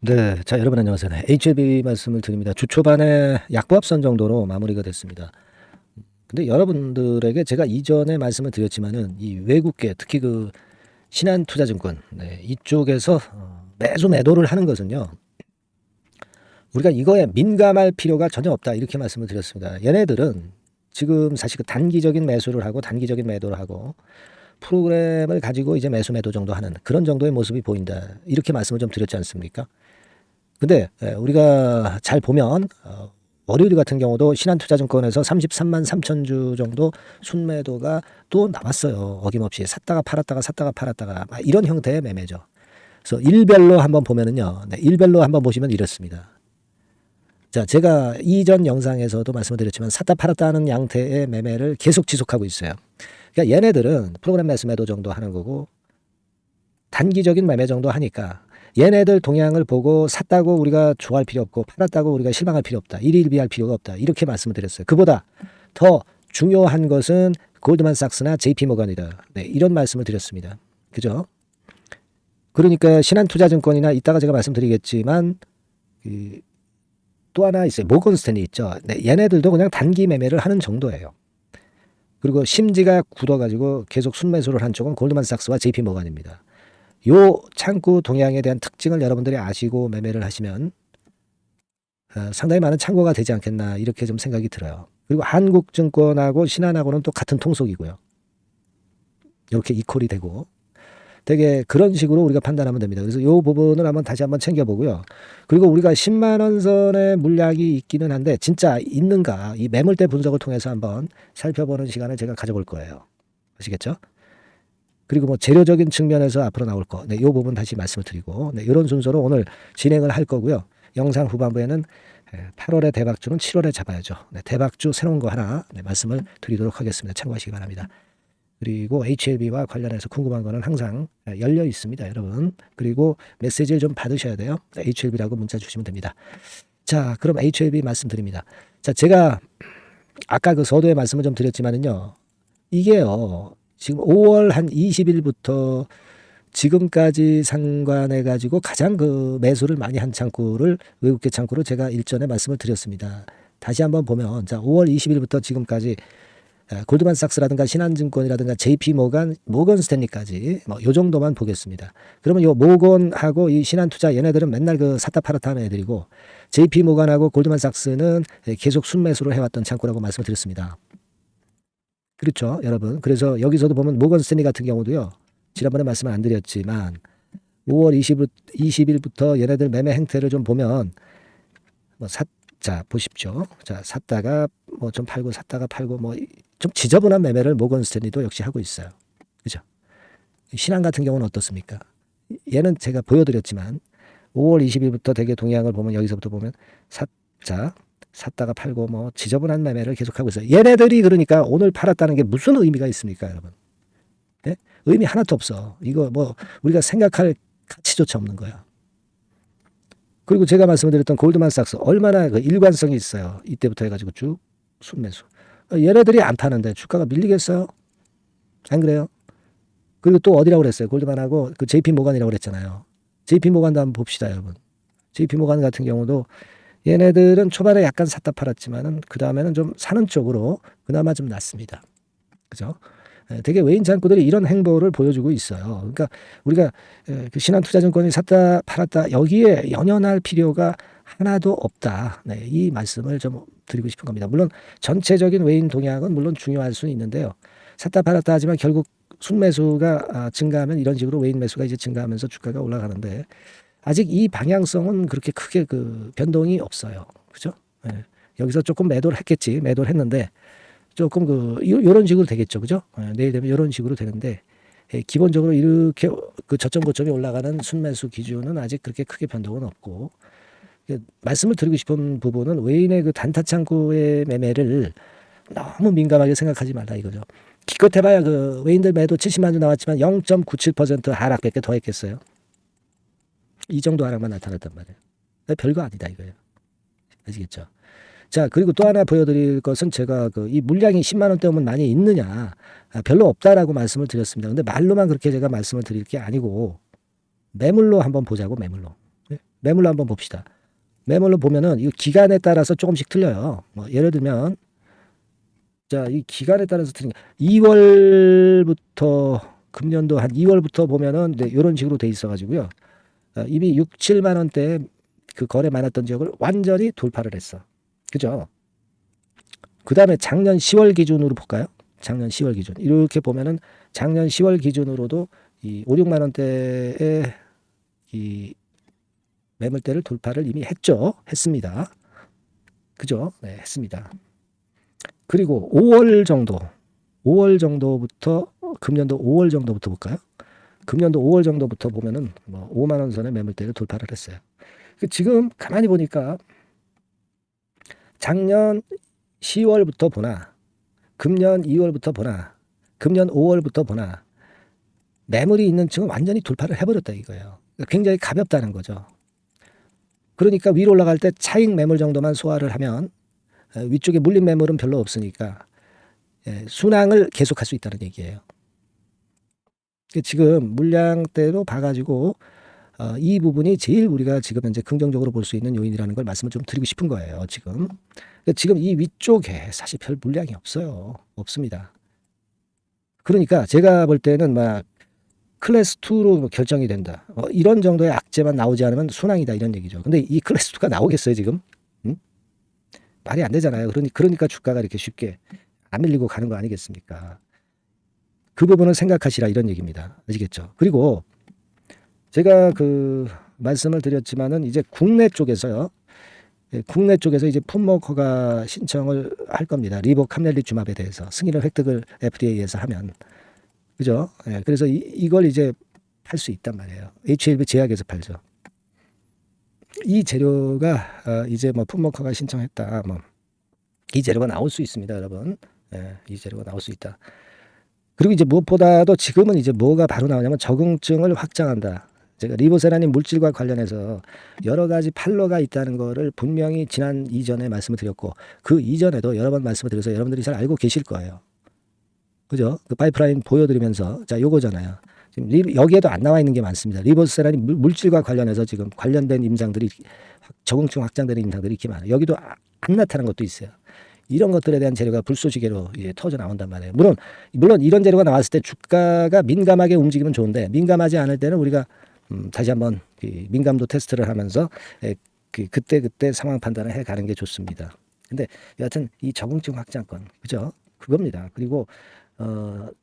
네. 자, 여러분 안녕하세요. 네, HLB 말씀을 드립니다. 주 초반에 약보합선 정도로 마무리가 됐습니다. 근데 여러분들에게 제가 이전에 말씀을 드렸지만은 이 외국계 특히 그 신한투자증권 이쪽에서 매수 매도를 하는 것은요. 우리가 이거에 민감할 필요가 전혀 없다 이렇게 말씀을 드렸습니다. 얘네들은 지금 사실 그 단기적인 매수를 하고 단기적인 매도를 하고 프로그램을 가지고 이제 매수 매도 정도 하는 그런 정도의 모습이 보인다 이렇게 말씀을 좀 드렸지 않습니까? 근데 우리가 잘 보면 월요일 같은 경우도 신한투자증권에서 33만 3천 주 정도 순매도가 또 나왔어요. 어김없이 샀다가 팔았다가 샀다가 팔았다가 막 이런 형태의 매매죠. 그래서 일별로 한번 보면은요. 일별로 한번 보시면 이렇습니다. 자, 제가 이전 영상에서도 말씀을 드렸지만 샀다 팔았다 하는 양태의 매매를 계속 지속하고 있어요. 그러니까 얘네들은 프로그램 매수 매도 정도 하는 거고 단기적인 매매 정도 하니까 얘네들 동향을 보고 샀다고 우리가 좋아할 필요 없고 팔았다고 우리가 실망할 필요 없다. 일희일비할 필요가 없다. 이렇게 말씀을 드렸어요. 그보다 더 중요한 것은 골드만삭스나 JP모건이다. 네, 이런 말씀을 드렸습니다. 그죠? 그러니까 신한투자증권이나 이따가 제가 말씀드리겠지만 또 하나 있어요. 모건스탠리 있죠. 네, 얘네들도 그냥 단기 매매를 하는 정도예요. 그리고 심지가 굳어가지고 계속 순매수를 한 쪽은 골드만삭스와 JP모건입니다. 요 창구 동향에 대한 특징을 여러분들이 아시고 매매를 하시면 상당히 많은 참고가 되지 않겠나 이렇게 좀 생각이 들어요. 그리고 한국증권하고 신한하고는 또 같은 통속이고요. 이렇게 이퀄이 되고 되게 그런 식으로 우리가 판단하면 됩니다. 그래서 이 부분을 한번 다시 한번 챙겨보고요. 그리고 우리가 10만 원 선의 물량이 있기는 한데 진짜 있는가 이 매물대 분석을 통해서 한번 살펴보는 시간을 제가 가져볼 거예요. 아시겠죠? 그리고 뭐 재료적인 측면에서 앞으로 나올 거, 이 부분 다시 말씀을 드리고, 이런 순서로 오늘 진행을 할 거고요. 영상 후반부에는 8월의 대박주는 7월에 잡아야죠. 대박주 새로운 거 하나 말씀을 드리도록 하겠습니다. 참고하시기 바랍니다. 그리고 HLB와 관련해서 궁금한 거는 항상 열려 있습니다, 여러분. 그리고 메시지를 좀 받으셔야 돼요. HLB라고 문자 주시면 됩니다. 자, 그럼 HLB 말씀드립니다. 자, 제가 아까 그 서두에 말씀을 좀 드렸지만은요. 이게요. 지금 5월 한 20일부터 지금까지 상관해 가지고 가장 그 매수를 많이 한 창구를 외국계 창구로 제가 일전에 말씀을 드렸습니다. 다시 한번 보면 자 5월 20일부터 지금까지 골드만삭스라든가 신한증권이라든가 JP모건, 모건스탠리까지 뭐 요 정도만 보겠습니다. 그러면 요 모건하고 이 신한투자 얘네들은 맨날 그 샀다 팔았다 하는 애들이고 JP모건하고 골드만삭스는 계속 순매수를 해왔던 창구라고 말씀을 드렸습니다. 그렇죠, 여러분. 그래서 여기서도 보면 모건스탠리 같은 경우도요. 지난번에 말씀을 안 드렸지만 5월 20일부터 얘네들 매매 행태를 좀 보면 뭐 자 보십시오. 자 샀다가 뭐 좀 팔고 샀다가 팔고 뭐 좀 지저분한 매매를 모건스탠리도 역시 하고 있어요. 그죠? 신한 같은 경우는 어떻습니까? 얘는 제가 보여드렸지만 5월 20일부터 되게 동향을 보면 여기서부터 보면 샀다가 팔고 뭐 지저분한 매매를 계속하고 있어요. 얘네들이 그러니까 오늘 팔았다는 게 무슨 의미가 있습니까, 여러분? 네? 의미 하나도 없어. 이거 뭐 우리가 생각할 가치조차 없는 거야. 그리고 제가 말씀드렸던 골드만삭스 얼마나 그 일관성이 있어요. 이때부터 해가지고 쭉 순매수. 얘네들이 안 파는데 주가가 밀리겠어요? 안 그래요? 그리고 또 어디라고 그랬어요? 골드만하고 그 JP모건이라고 그랬잖아요. JP모건도 한번 봅시다, 여러분. JP모건 같은 경우도 얘네들은 초반에 약간 샀다 팔았지만은 그 다음에는 좀 사는 쪽으로 그나마 좀 낫습니다. 그죠? 되게 외인 창구들이 이런 행보를 보여주고 있어요. 그러니까 우리가 그 신한투자증권이 샀다 팔았다 여기에 연연할 필요가 하나도 없다. 네, 이 말씀을 좀 드리고 싶은 겁니다. 물론 전체적인 외인 동향은 물론 중요할 수는 있는데요. 샀다 팔았다 하지만 결국 순매수가 증가하면 이런 식으로 외인 매수가 이제 증가하면서 주가가 올라가는데 아직 이 방향성은 그렇게 크게 그 변동이 없어요. 그죠? 네. 여기서 조금 매도를 했겠지. 매도를 했는데 조금 요런 식으로 되겠죠. 그죠? 내일 되면 요런 식으로 되는데 기본적으로 이렇게 그 저점 고점이 올라가는 순매수 기준은 아직 그렇게 크게 변동은 없고 말씀을 드리고 싶은 부분은 외인의 그 단타 창구의 매매를 너무 민감하게 생각하지 말라 이거죠. 기껏 해봐야 그 외인들 매도 70만 주 나왔지만 0.97% 하락밖에 더 했겠어요. 이 정도 하락만 나타났단 말이에요. 별거 아니다 이거예요. 아시겠죠? 자, 그리고 또 하나 보여드릴 것은 제가 이 물량이 10만 원대 오면 많이 있느냐 별로 없다라고 말씀을 드렸습니다. 근데 말로만 그렇게 제가 말씀을 드릴 게 아니고 매물로 한번 보자고 매물로. 매물로 한번 봅시다. 매물로 보면은 이 기간에 따라서 조금씩 틀려요. 뭐 예를 들면 자, 이 기간에 따라서 틀린 2월부터 금년도 한 2월부터 보면은 네, 이런 식으로 돼 있어 가지고요. 이미 6, 7만 원대 그 거래 많았던 지역을 완전히 돌파를 했어. 그죠? 그다음에 작년 10월 기준으로 볼까요? 작년 10월 기준. 이렇게 보면은 작년 10월 기준으로도 이 5, 6만 원대의 이 매물대를 돌파를 이미 했죠. 했습니다. 그죠? 네, 했습니다. 그리고 5월 정도부터 금년도 5월 정도부터 볼까요? 금년도 5월 정도부터 보면은 뭐 5만 원 선의 매물대를 돌파를 했어요. 지금 가만히 보니까 작년 10월부터 보나 금년 2월부터 보나 금년 5월부터 보나 매물이 있는 층은 완전히 돌파를 해버렸다 이거예요. 굉장히 가볍다는 거죠. 그러니까 위로 올라갈 때 차익 매물 정도만 소화를 하면 위쪽에 물린 매물은 별로 없으니까 순항을 계속할 수 있다는 얘기예요. 지금 물량대로 봐가지고 이 부분이 제일 우리가 지금 현재 긍정적으로 볼 수 있는 요인이라는 걸 말씀을 좀 드리고 싶은 거예요. 지금 이 위쪽에 사실 별 물량이 없어요. 없습니다. 그러니까 제가 볼 때는 막 클래스 2로 결정이 된다. 이런 정도의 악재만 나오지 않으면 순항이다 이런 얘기죠. 근데 이 클래스 2가 나오겠어요 지금? 응? 말이 안 되잖아요. 그러니까 주가가 이렇게 쉽게 안 밀리고 가는 거 아니겠습니까? 그 부분을 생각하시라 이런 얘기입니다. 아시겠죠? 그리고 제가 그 말씀을 드렸지만은 이제 국내 쪽에서 이제 품목 허가 신청을 할 겁니다. 리보캄넬리주맙에 대해서 승인을 획득을 FDA에서 하면 그죠? 그래서 이걸 이제 팔 수 있단 말이에요. HLB 제약에서 팔죠. 이 재료가 이제 뭐 품목 허가 신청했다. 뭐 이 재료가 나올 수 있습니다, 여러분. 이 재료가 나올 수 있다. 그리고 이제 무엇보다도 지금은 이제 뭐가 바로 나오냐면 적응증을 확장한다. 제가 리보세라닌 물질과 관련해서 여러 가지 판로가 있다는 거를 분명히 지난 이전에 말씀을 드렸고 그 이전에도 여러 번 말씀을 드려서 여러분들이 잘 알고 계실 거예요. 그죠? 그 파이프라인 보여드리면서 자 요거잖아요. 지금 여기에도 안 나와 있는 게 많습니다. 리보세라닌 물질과 관련해서 지금 관련된 임상들이 적응증 확장되는 임상들이 이렇게 많아요. 여기도 안 나타난 것도 있어요. 이런 것들에 대한 재료가 불쏘시개로 이제 터져 나온단 말이에요. 물론 이런 재료가 나왔을 때 주가가 민감하게 움직이면 좋은데 민감하지 않을 때는 우리가 다시 한번 민감도 테스트를 하면서 그때 상황 판단을 해 가는 게 좋습니다. 근데 여하튼 이 적응증 확장권 그죠? 그겁니다. 그리고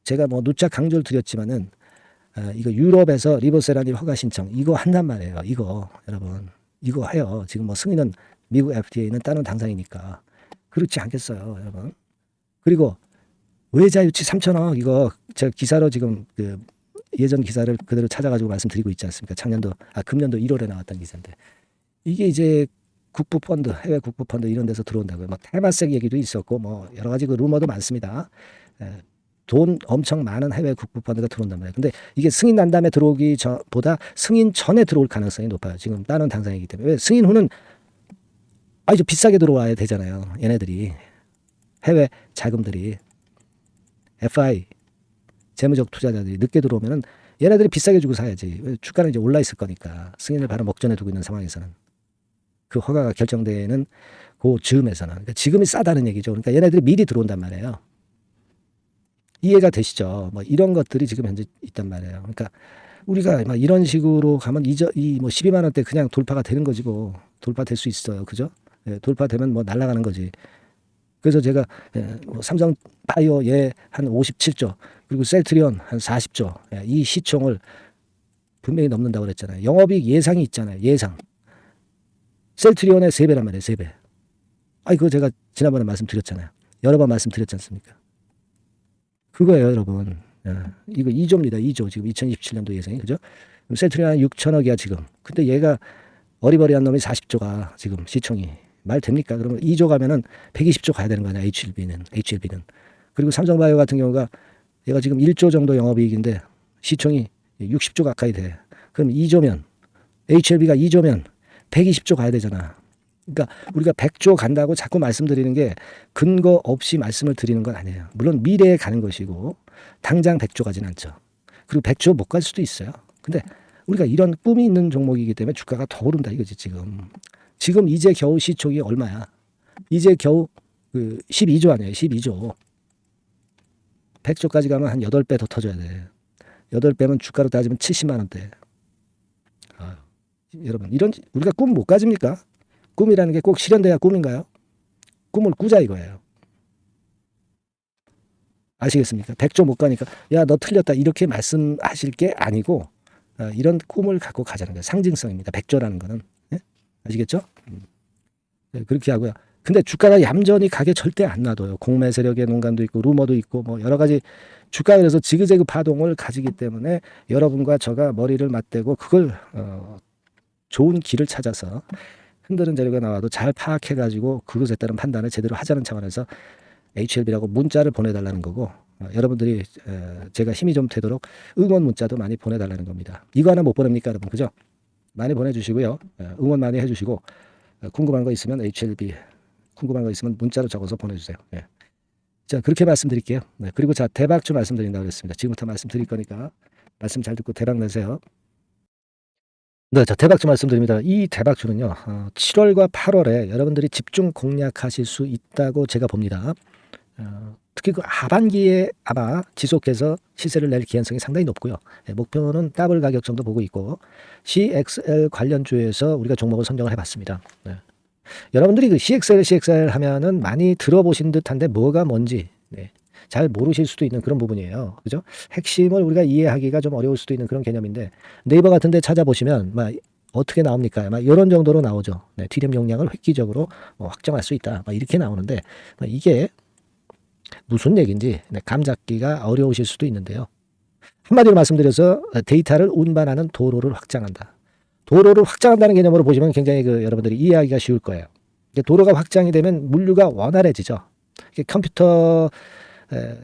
제가 뭐 누차 강조를 드렸지만은 이거 유럽에서 리보세라닌 허가 신청 이거 한단 말이에요. 이거 여러분 이거 해요. 지금 뭐 승인은 미국 FDA는 다른 당사이니까 그렇지 않겠어요, 여러분. 그리고 외자 유치 3천억 이거 제가 기사로 지금 그 예전 기사를 그대로 찾아가지고 말씀드리고 있지 않습니까? 금년도 1월에 나왔던 기사인데 이게 이제 국부 펀드, 해외 국부 펀드 이런 데서 들어온다고요. 뭐 테마색 얘기도 있었고 뭐 여러 가지 그 루머도 많습니다. 돈 엄청 많은 해외 국부 펀드가 들어온단 말이에요. 근데 이게 승인 난 다음에 들어오기 전보다 승인 전에 들어올 가능성이 높아요. 지금 다른 당사이기 때문에. 왜 승인 후는 아주 비싸게 들어와야 되잖아요. 얘네들이 해외 자금들이 FI 재무적 투자자들이 늦게 들어오면은 얘네들이 비싸게 주고 사야지. 주가는 이제 올라 있을 거니까 승인을 바로 목전에 두고 있는 상황에서는 그 허가가 결정되는 그 즈음에서는 그러니까 지금이 싸다는 얘기죠. 그러니까 얘네들이 미리 들어온단 말이에요. 이해가 되시죠? 뭐 이런 것들이 지금 현재 있단 말이에요. 그러니까 우리가 막 이런 식으로 가면 뭐 12만 원대 그냥 돌파가 되는 거지 뭐 돌파될 수 있어요. 그죠? 돌파되면 뭐 날아가는 거지. 그래서 제가 뭐 삼성 바이오 한 57조 그리고 셀트리온 한 40조 이 시총을 분명히 넘는다고 그랬잖아요. 영업이익 예상이 있잖아요. 예상. 셀트리온의 3배란 말이에요. 3배. 그거 제가 지난번에 말씀드렸잖아요. 여러 번 말씀드렸지 않습니까? 그거예요, 여러분. 이거 2조입니다. 2조. 지금 2027년도 예상이. 그죠? 셀트리온 한 6천억이야, 지금. 근데 얘가 어리버리한 놈이 40조가 지금 시총이. 말 됩니까? 그러면 2조 가면은 120조 가야 되는 거 아니야, HLB는. 그리고 삼성바이오 같은 경우가 얘가 지금 1조 정도 영업이익인데 시총이 60조 가까이 돼. 그럼 2조면, HLB가 2조면 120조 가야 되잖아. 그러니까 우리가 100조 간다고 자꾸 말씀드리는 게 근거 없이 말씀을 드리는 건 아니에요. 물론 미래에 가는 것이고 당장 100조 가진 않죠. 그리고 100조 못 갈 수도 있어요. 근데 우리가 이런 꿈이 있는 종목이기 때문에 주가가 더 오른다 이거지 지금 이제 겨우 시총이 얼마야? 이제 겨우 그 12조 아니에요. 12조. 100조까지 가면 한 8배 더 터져야 돼. 8배면 주가로 따지면 70만 원대. 여러분 이런 우리가 꿈 못 가집니까? 꿈이라는 게 꼭 실현돼야 꿈인가요? 꿈을 꾸자 이거예요. 아시겠습니까? 100조 못 가니까 야 너 틀렸다 이렇게 말씀하실 게 아니고 이런 꿈을 갖고 가자는 거예요. 상징성입니다. 100조라는 거는. 네? 아시겠죠? 네, 그렇게 하고요. 근데 주가가 얌전히 가게 절대 안 놔둬요. 공매 세력의 농간도 있고 루머도 있고 뭐 여러 가지 주가가 그래서 지그재그 파동을 가지기 때문에 여러분과 저가 머리를 맞대고 그걸 좋은 길을 찾아서 흔드는 자료가 나와도 잘 파악해가지고 그것에 따른 판단을 제대로 하자는 차원에서 HLB라고 문자를 보내달라는 거고 여러분들이 제가 힘이 좀 되도록 응원 문자도 많이 보내달라는 겁니다. 이거 하나 못 보냅니까 여러분? 그죠? 많이 보내주시고요. 응원 많이 해주시고 궁금한 거 있으면 HLB 궁금한 거 있으면 문자로 적어서 보내주세요. 예. 자 그렇게 말씀드릴게요. 네, 그리고 자 대박주 말씀드린다고 그랬습니다. 지금부터 말씀드릴 거니까 말씀 잘 듣고 대박 내세요. 네, 자 대박주 말씀드립니다. 이 대박주는요 7월과 8월에 여러분들이 집중 공략하실 수 있다고 제가 봅니다. 특히 그 하반기에 아마 지속해서 시세를 낼 기한성이 상당히 높고요. 목표는 더블 가격 정도 보고 있고 CXL 관련주에서 우리가 종목을 선정을 해봤습니다. 네. 여러분들이 그 CXL 하면은 많이 들어보신 듯한데 뭐가 뭔지 잘 모르실 수도 있는 그런 부분이에요. 그죠? 핵심을 우리가 이해하기가 좀 어려울 수도 있는 그런 개념인데 네이버 같은 데 찾아보시면 막 어떻게 나옵니까? 막 이런 정도로 나오죠. D램 용량을 획기적으로 확정할 수 있다. 막 이렇게 나오는데 이게 무슨 얘기인지 감 잡기가 어려우실 수도 있는데요. 한마디로 말씀드려서 데이터를 운반하는 도로를 확장한다. 도로를 확장한다는 개념으로 보시면 굉장히 여러분들이 이해하기가 쉬울 거예요. 도로가 확장이 되면 물류가 원활해지죠. 컴퓨터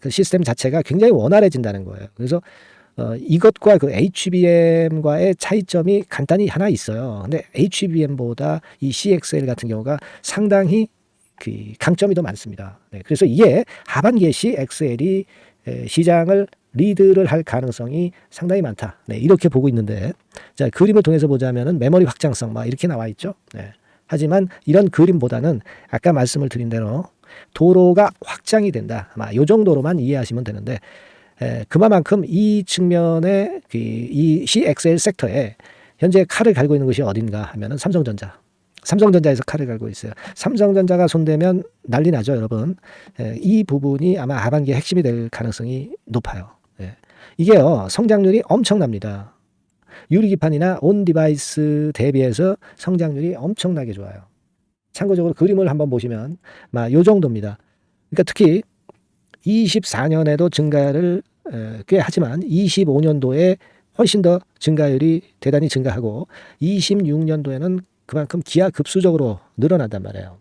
그 시스템 자체가 굉장히 원활해진다는 거예요. 그래서 이것과 그 HBM과의 차이점이 간단히 하나 있어요. 근데 HBM보다 이 CXL 같은 경우가 상당히 그 강점이 더 많습니다. 그래서 이게 하반기에 CXL이 시장을 리드를 할 가능성이 상당히 많다. 이렇게 보고 있는데 자 그림을 통해서 보자면은 메모리 확장성 막 이렇게 나와 있죠. 하지만 이런 그림보다는 아까 말씀을 드린 대로 도로가 확장이 된다. 아마 이 정도로만 이해하시면 되는데 그만큼 이 측면에 이 CXL 섹터에 현재 칼을 갈고 있는 것이 어딘가 하면은 삼성전자에서 칼을 갈고 있어요. 삼성전자가 손대면 난리 나죠, 여러분. 이 부분이 아마 하반기에 핵심이 될 가능성이 높아요. 이게요, 성장률이 엄청납니다. 유리기판이나 온 디바이스 대비해서 성장률이 엄청나게 좋아요. 참고적으로 그림을 한번 보시면 요 정도입니다. 그러니까 특히 24년에도 증가를 꽤 하지만 25년도에 훨씬 더 증가율이 대단히 증가하고 26년도에는 그만큼 기하급수적으로 늘어난단 말이에요.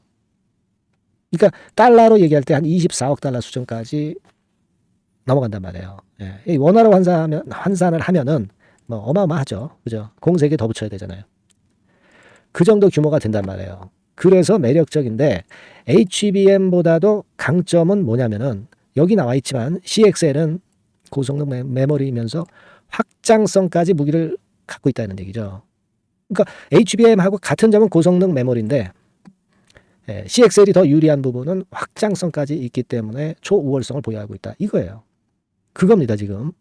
그러니까 달러로 얘기할 때 한 24억 달러 수준까지 넘어간단 말이에요. 원화로 환산을 하면은 뭐 어마어마하죠. 그죠? 공세에 더 붙여야 되잖아요. 그 정도 규모가 된단 말이에요. 그래서 매력적인데 HBM보다도 강점은 뭐냐면은 여기 나와 있지만 CXL은 고성능 메모리이면서 확장성까지 무기를 갖고 있다는 얘기죠. 그러니까 HBM하고 같은 점은 고성능 메모리인데 CXL이 더 유리한 부분은 확장성까지 있기 때문에 초우월성을 보유하고 있다. 이거예요. 그겁니다, 지금.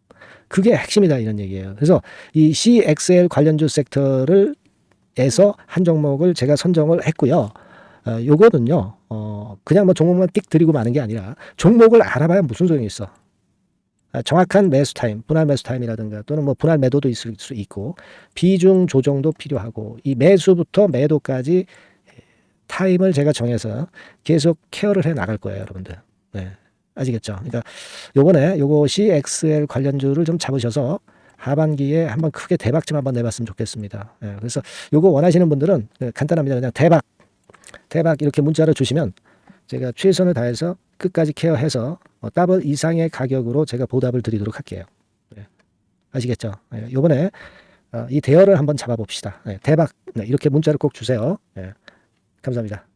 그게 핵심이다 이런 얘기예요. 그래서 이 CXL 관련주 섹터를 에서 한 종목을 제가 선정을 했고요. 요거는요. 그냥 뭐 종목만 띡 드리고 마는 게 아니라 종목을 알아봐야 무슨 소용이 있어. 정확한 매수 타임, 분할 매수 타임이라든가 또는 뭐 분할 매도도 있을 수 있고 비중 조정도 필요하고 이 매수부터 매도까지 타임을 제가 정해서 계속 케어를 해 나갈 거예요, 여러분들. 아시겠죠? 그러니까 요번에 요거 CXL 관련주를 좀 잡으셔서 하반기에 한번 크게 대박 좀 한번 내봤으면 좋겠습니다. 그래서 요거 원하시는 분들은 간단합니다. 그냥 대박 이렇게 문자를 주시면 제가 최선을 다해서 끝까지 케어해서 더블 이상의 가격으로 제가 보답을 드리도록 할게요. 아시겠죠? 요번에 이 대여를 한번 잡아봅시다. 대박 이렇게 문자를 꼭 주세요. 감사합니다.